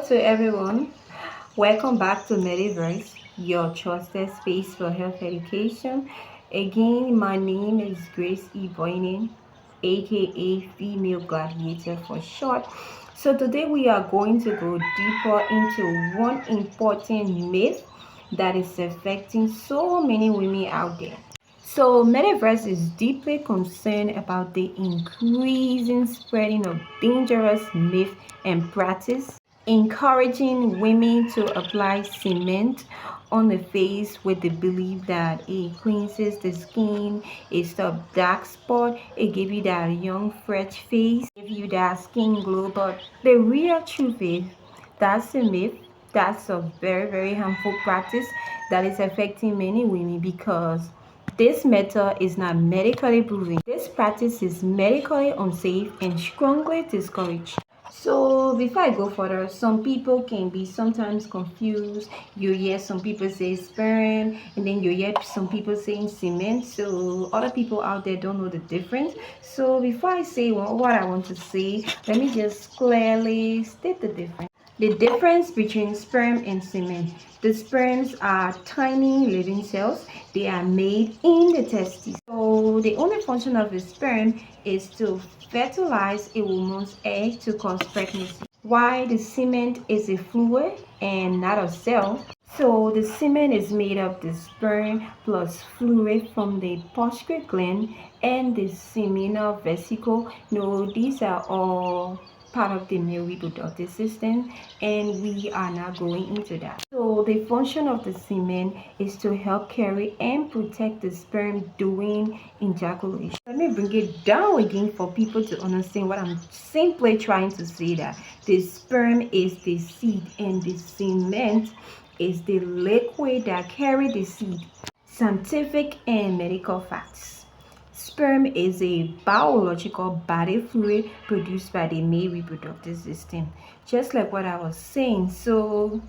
to everyone. Welcome back to Mediverse, your trusted space for health education. Again, my name is Grace E. Boyning, aka Female Gladiator for short. So today we are going to go deeper into one important myth that is affecting so many women out there. So, Metaverse is deeply concerned about the increasing spreading of dangerous myth and practice, encouraging women to apply cement on the face with the belief that it cleanses the skin, it stops dark spot, it gives you that young fresh face, give you that skin glow. But the real truth is that's a myth. That's a very harmful practice that is affecting many women because this method is not medically proven. This practice is medically unsafe and strongly discouraged. So before I go further, some people can be sometimes confused. You hear some people say sperm, and then you hear some people saying cement. So other people out there don't know the difference. So before I say what I want to say, let me just clearly state the difference. The difference between sperm and semen. The sperms are tiny living cells. They are made in the testes. So the only function of the sperm is to fertilize a woman's egg to cause pregnancy. While the semen is a fluid and not a cell. So the semen is made of the sperm plus fluid from the prostate gland and the seminal vesicle. No, these are all part of the male reproductive system, and we are not going into that. So the function of the semen is to help carry and protect the sperm during ejaculation. Let me bring it down again for people to understand what I'm simply trying to say, that the sperm is the seed and the semen is the liquid that carry the seed. Scientific and medical facts. Sperm is a biological body fluid produced by the male reproductive system, just like what I was saying. So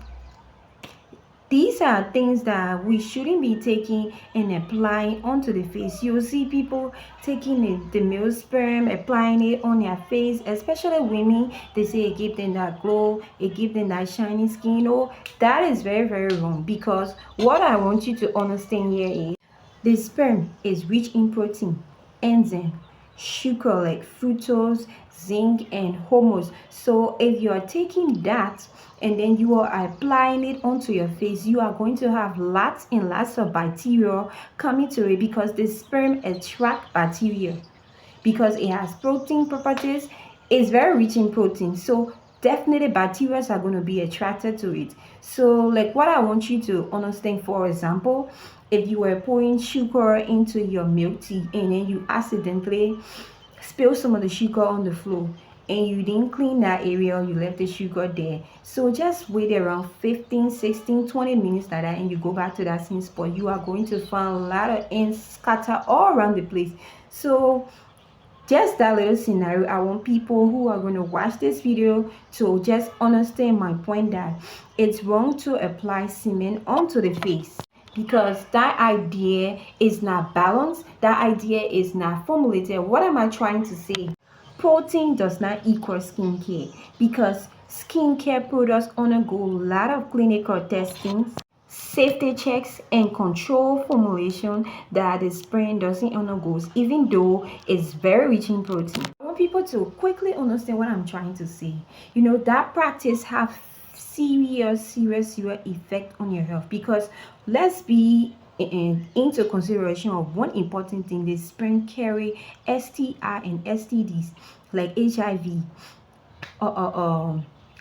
these are things that we shouldn't be taking and applying onto the face. You'll see people taking the male sperm, applying it on their face, especially women. They say it gives them that glow, it gives them that shiny skin. Oh, that is very wrong, because what I want you to understand here is the sperm is rich in protein, enzyme, sugar like fructose, zinc, and hormones. So if you are taking that and then you are applying it onto your face, you are going to have lots and lots of bacteria coming to it, because the sperm attract bacteria because it has protein properties. It's very rich in protein, so definitely bacteria are going to be attracted to it. So like what I want you to understand, for example, if you were pouring sugar into your milk tea and then you accidentally spill some of the sugar on the floor and you didn't clean that area, you left the sugar there, so just wait around 15, 16, 20 minutes like that, and you go back to that same spot, you are going to find a lot of ants scattered all around the place. So just that little scenario, I want people who are going to watch this video to just understand my point, that it's wrong to apply semen onto the face, because that idea is not balanced, that idea is not formulated. What am I trying to say? Protein does not equal skincare, because skincare products undergo a lot of clinical testing, safety checks, and control formulation that the sperm doesn't undergo, even though it's very rich in protein. I want people to quickly understand what I'm trying to say. You know, that practice have serious effect on your health, because let's be into consideration of one important thing: the sperm carry STI and STDs like HIV,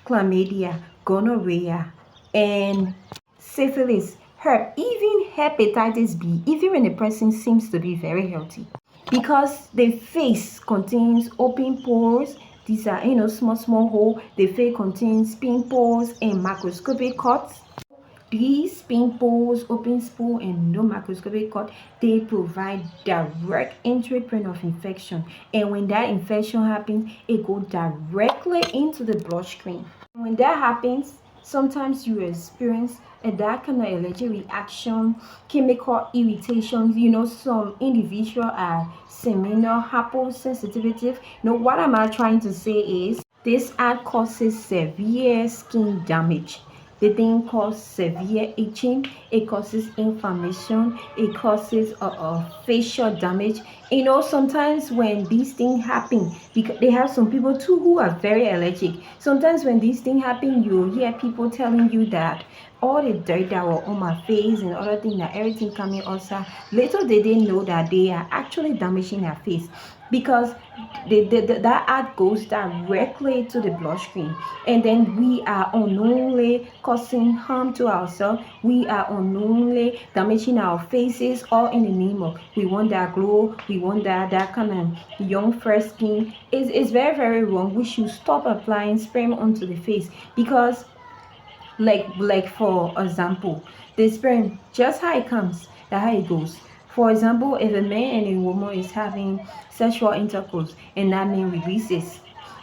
chlamydia, gonorrhea, and syphilis, herpes, even hepatitis B, even when the person seems to be very healthy. Because the face contains open pores, these are small hole. The face contains pimples and microscopic cuts. These pimples, open pores, and no microscopic cut, they provide direct entry point of infection, and when that infection happens, it goes directly into the bloodstream. When that happens, sometimes you experience a that kind of allergic reaction, chemical irritations. Some individuals are seminal hypersensitive. What am I trying to say is, This ad causes severe skin damage. The thing causes severe itching, it causes inflammation, it causes facial damage. Sometimes when these things happen, because they have some people too who are very allergic. Sometimes when these things happen, you hear people telling you that all the dirt that were on my face and other things, that everything coming outside. Little they didn't know that they are actually damaging their face, because that ad goes directly to the bloodstream, and then we are unknowingly causing harm to ourselves. We are unknowingly damaging our faces, all in the name of we want that glow, we want that kind of young fresh skin. It's very, very wrong. We should stop applying sperm onto the face, because like for example, the sperm, just how it comes, that how it goes. For example, if a man and a woman is having sexual intercourse and that man releases,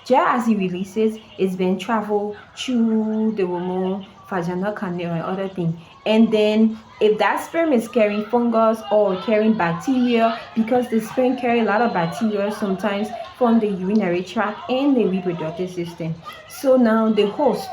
just as he releases, it's been travel through the woman vaginal canal and other thing. And then if that sperm is carrying fungus or carrying bacteria, because the sperm carry a lot of bacteria sometimes from the urinary tract and the reproductive system. So now the host,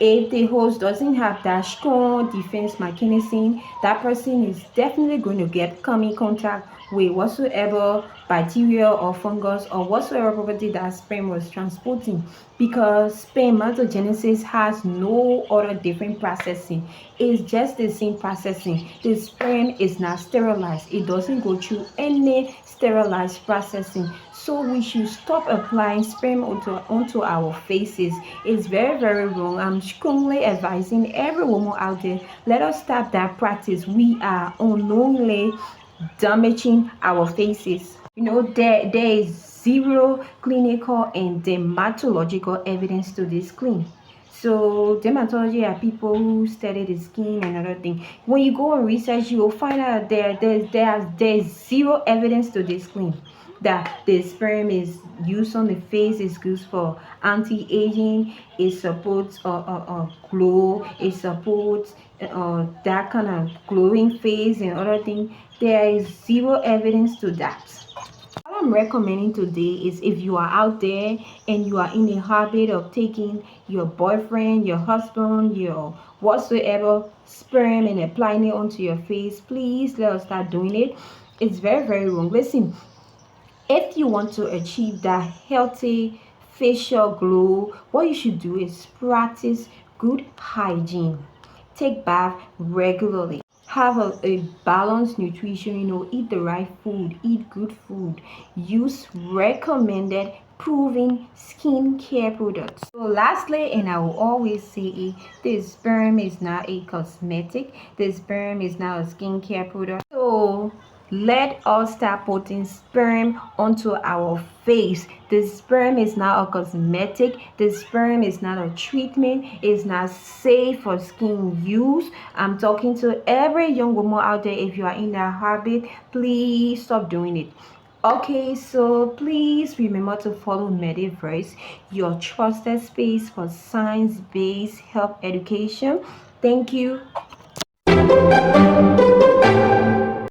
if the host doesn't have that strong defense mechanism, that person is definitely going to come in contact with whatsoever bacteria or fungus or whatsoever property that sperm was transporting, because spermatogenesis has no other different processing. It's just the same processing. The sperm is not sterilized. It doesn't go through any sterilized processing. So we should stop applying sperm onto our faces. It's very, very wrong. I'm strongly advising every woman out there, let us stop that practice. We are unknowingly damaging our faces. There is zero clinical and dermatological evidence to this claim. So dermatology are people who study the skin and other thing. When you go and research, you will find out there's zero evidence to this claim that the sperm is used on the face, is good for anti-aging, it supports glow, it supports that kind of glowing face and other thing. There is zero evidence to that. What I'm recommending today is, if you are out there and you are in the habit of taking your boyfriend, your husband, your whatsoever sperm and applying it onto your face, please let us start doing it. It's very, very wrong. Listen, if you want to achieve that healthy facial glow, what you should do is practice good hygiene. Take bath regularly. Have a balanced nutrition, eat the right food, eat good food. Use recommended proven skincare products. So lastly, and I will always say it, the sperm is not a cosmetic. The sperm is not a skincare product. So let us start putting sperm onto our face. The sperm is not a cosmetic. The sperm is not a treatment. It's not safe for skin use. I'm talking to every young woman out there. If you are in that habit, please stop doing it. Okay, so please remember to follow Mediverse, your trusted space for science-based health education. Thank you.